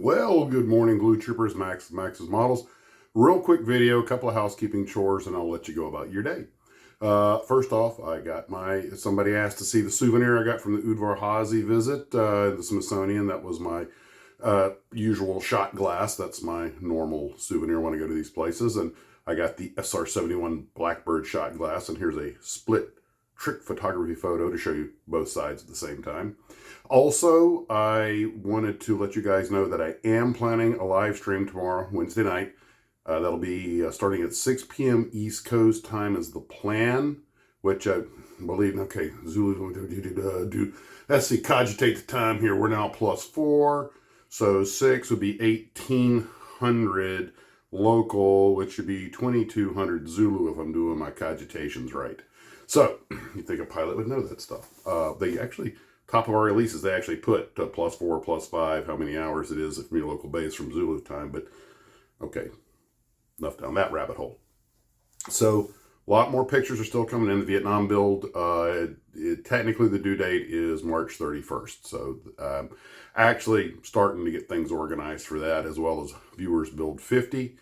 Well, good morning, Glue Troopers, Max's Models. Real quick video, a couple of housekeeping chores, and I'll let you go about your day. First off, I got somebody asked to see the souvenir I got from the Udvar-Hazy visit, the Smithsonian. That was my usual shot glass. That's my normal souvenir when I go to these places. And I got the SR-71 Blackbird shot glass, and here's a split trick photography photo to show you both sides at the same time. Also, I wanted to let you guys know that I am planning a live stream tomorrow, Wednesday night. That'll be starting at 6 p.m. East Coast time is the plan, which I believe, okay, Zulu, let's see, cogitate the time here. We're now +4, so 6 would be 1800 local, which should be 2200 Zulu if I'm doing my cogitations right. So, you think a pilot would know that stuff. They actually, top of our releases, they actually put +4, +5, how many hours it is from your local base from Zulu time, but okay, enough down that rabbit hole. So, a lot more pictures are still coming in. The Vietnam build, technically the due date is March 31st, so actually starting to get things organized for that, as well as Viewers Build 50.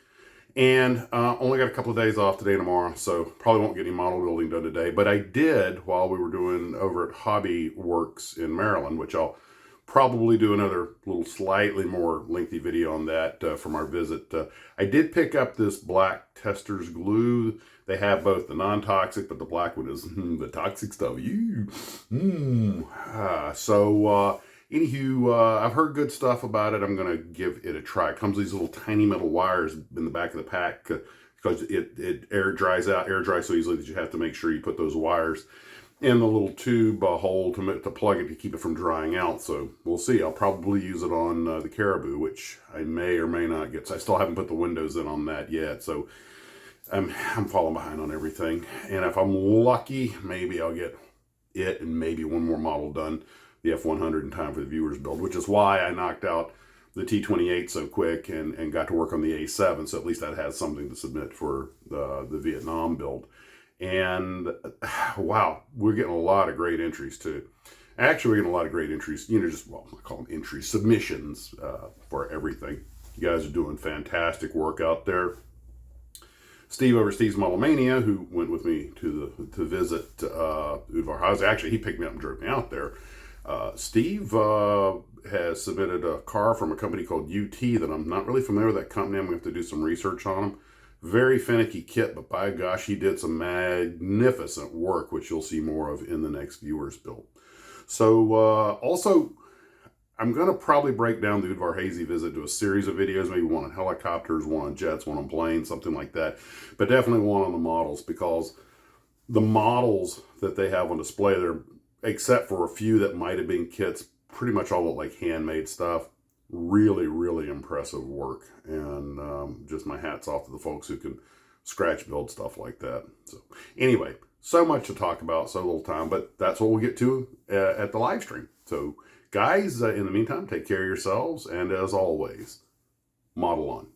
And only got a couple of days off today and tomorrow, so probably won't get any model building done today. But I did while we were doing over at Hobby Works in Maryland, which I'll probably do another little slightly more lengthy video on that from our visit. I did pick up this black Testors glue. They have both the non-toxic, but the black one is the toxic stuff. Anywho, I've heard good stuff about it. I'm going to give it a try. It comes with these little tiny metal wires in the back of the pack because it air dries so easily that you have to make sure you put those wires in the little tube hole to plug it to keep it from drying out. So we'll see. I'll probably use it on the Caribou, which I may or may not get. So I still haven't put the windows in on that yet. So I'm falling behind on everything. And if I'm lucky, maybe I'll get it and maybe one more model done, the F100, in time for the Viewers build, which is why I knocked out the T28 so quick and got to work on the A7, so at least that has something to submit for the Vietnam build. And wow, we're getting a lot of great entries too. Actually, we're getting a lot of great entries, I call them entries, submissions for everything. You guys are doing fantastic work out there. Steve over Steve's Model Mania, who went with me to visit Udvar-Hazy, actually he picked me up and drove me out there. Steve has submitted a car from a company called UT that I'm not really familiar with that company. I'm going to have to do some research on them. Very finicky kit, but by gosh, he did some magnificent work, which you'll see more of in the next Viewers build. So, also, I'm going to probably break down the Udvar-Hazy visit to a series of videos, maybe one on helicopters, one on jets, one on planes, something like that. But definitely one on the models, because the models that they have on display there, except for a few that might have been kits, pretty much all look like handmade stuff. Really, really impressive work. And just my hat's off to the folks who can scratch build stuff like that. So anyway, so much to talk about, so little time, but that's what we'll get to at the live stream. So guys, in the meantime, take care of yourselves. And as always, model on.